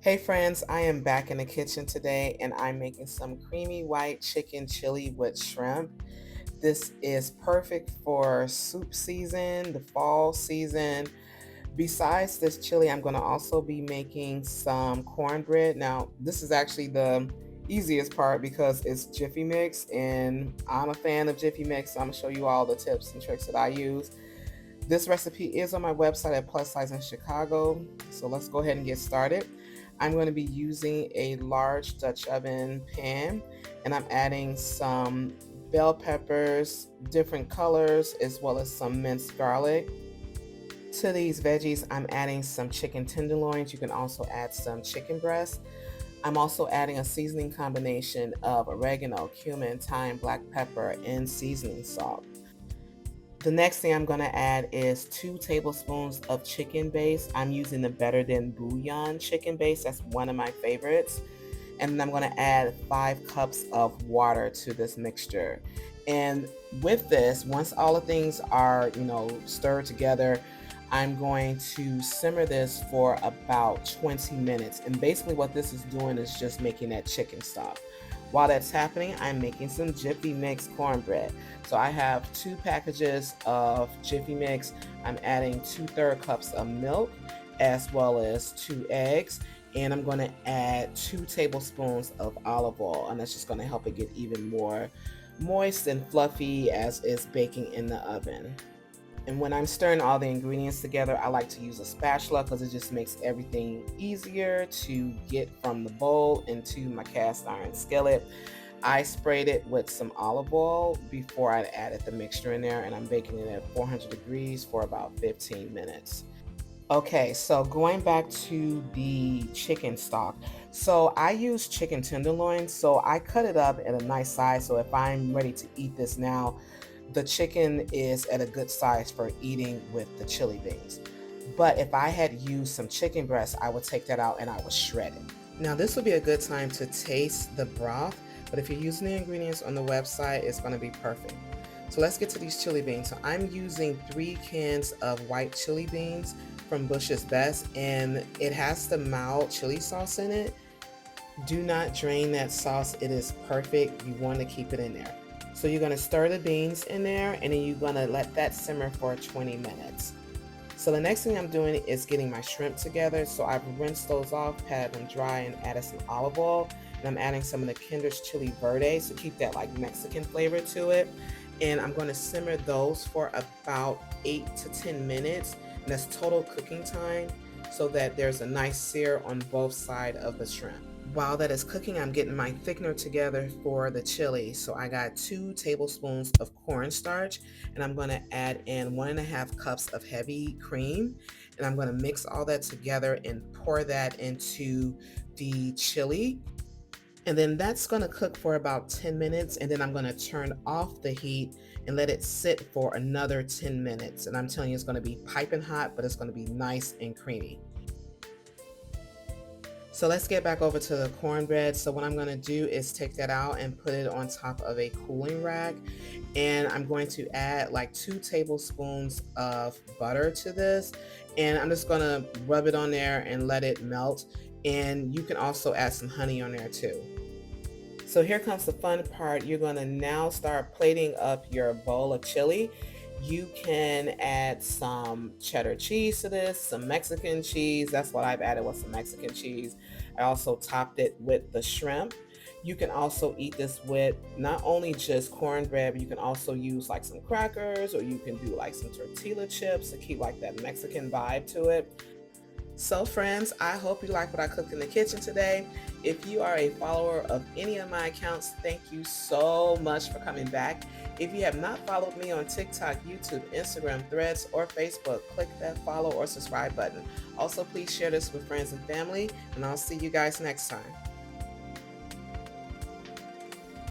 Hey friends, I am back in the kitchen today and I'm making some creamy white chicken chili with shrimp. This is perfect for soup season, the fall season. Besides this chili, I'm going to also be making some cornbread. Now, this is actually the easiest part because it's Jiffy Mix and I'm a fan of Jiffy Mix. So I'm going to show you all the tips and tricks that I use. This recipe is on my website at Plus Size in Chicago. So let's go ahead and get started. I'm going to be using a large Dutch oven pan and I'm adding some bell peppers, different colors, as well as some minced garlic. To these veggies, I'm adding some chicken tenderloins. You can also add some chicken breast. I'm also adding a seasoning combination of oregano, cumin, thyme, black pepper, and seasoning salt. The next thing I'm going to add is 2 tablespoons of chicken base. I'm using the Better Than Bouillon chicken base. That's one of my favorites. And then I'm going to add 5 cups of water to this mixture. And with this, once all the things are, stirred together, I'm going to simmer this for about 20 minutes. And basically what this is doing is just making that chicken stock. While that's happening, I'm making some Jiffy Mix cornbread. So I have 2 packages of Jiffy Mix. I'm adding 2/3 cups of milk as well as 2 eggs. And I'm going to add 2 tablespoons of olive oil. And that's just going to help it get even more moist and fluffy as it's baking in the oven. And when I'm stirring all the ingredients together, I like to use a spatula because it just makes everything easier to get from the bowl into my cast iron skillet. I sprayed it with some olive oil before I added the mixture in there, and I'm baking it at 400 degrees for about 15 minutes. Okay, so going back to the chicken stock. So I use chicken tenderloin, so I cut it up at a nice size. So if I'm ready to eat this now, the chicken is at a good size for eating with the chili beans. But if I had used some chicken breast, I would take that out and I would shred it. Now this would be a good time to taste the broth, but if you're using the ingredients on the website, it's going to be perfect. So let's get to these chili beans. So I'm using 3 cans of white chili beans from Bush's Best, and it has the mild chili sauce in it. Do not drain that sauce. It is perfect. You want to keep it in there. So you're going to stir the beans in there and then you're going to let that simmer for 20 minutes. So the next thing I'm doing is getting my shrimp together. So I've rinsed those off, patted them dry, and added some olive oil. And I'm adding some of the Kinder's Chili Verde to keep that like Mexican flavor to it. And I'm going to simmer those for about 8 to 10 minutes. And that's total cooking time so that there's a nice sear on both sides of the shrimp. While that is cooking, I'm getting my thickener together for the chili. So I got 2 tablespoons of cornstarch, and I'm going to add in 1.5 cups of heavy cream, and I'm going to mix all that together and pour that into the chili. And then that's going to cook for about 10 minutes, and then I'm going to turn off the heat and let it sit for another 10 minutes. And I'm telling you, it's going to be piping hot, but it's going to be nice and creamy. So let's get back over to the cornbread. So what I'm going to do is take that out and put it on top of a cooling rack. And I'm going to add like 2 tablespoons of butter to this. And I'm just going to rub it on there and let it melt. And you can also add some honey on there too. So here comes the fun part. You're going to now start plating up your bowl of chili. You can add some cheddar cheese to this, some Mexican cheese. That's what I've added, with some Mexican cheese. I also topped it with the shrimp. You can also eat this with not only just cornbread, but you can also use like some crackers, or you can do like some tortilla chips to keep like that Mexican vibe to it. So friends, I hope you like what I cooked in the kitchen today. If you are a follower of any of my accounts, thank you so much for coming back. If you have not followed me on TikTok, YouTube, Instagram, Threads, or Facebook, click that follow or subscribe button. Also, please share this with friends and family, and I'll see you guys next time.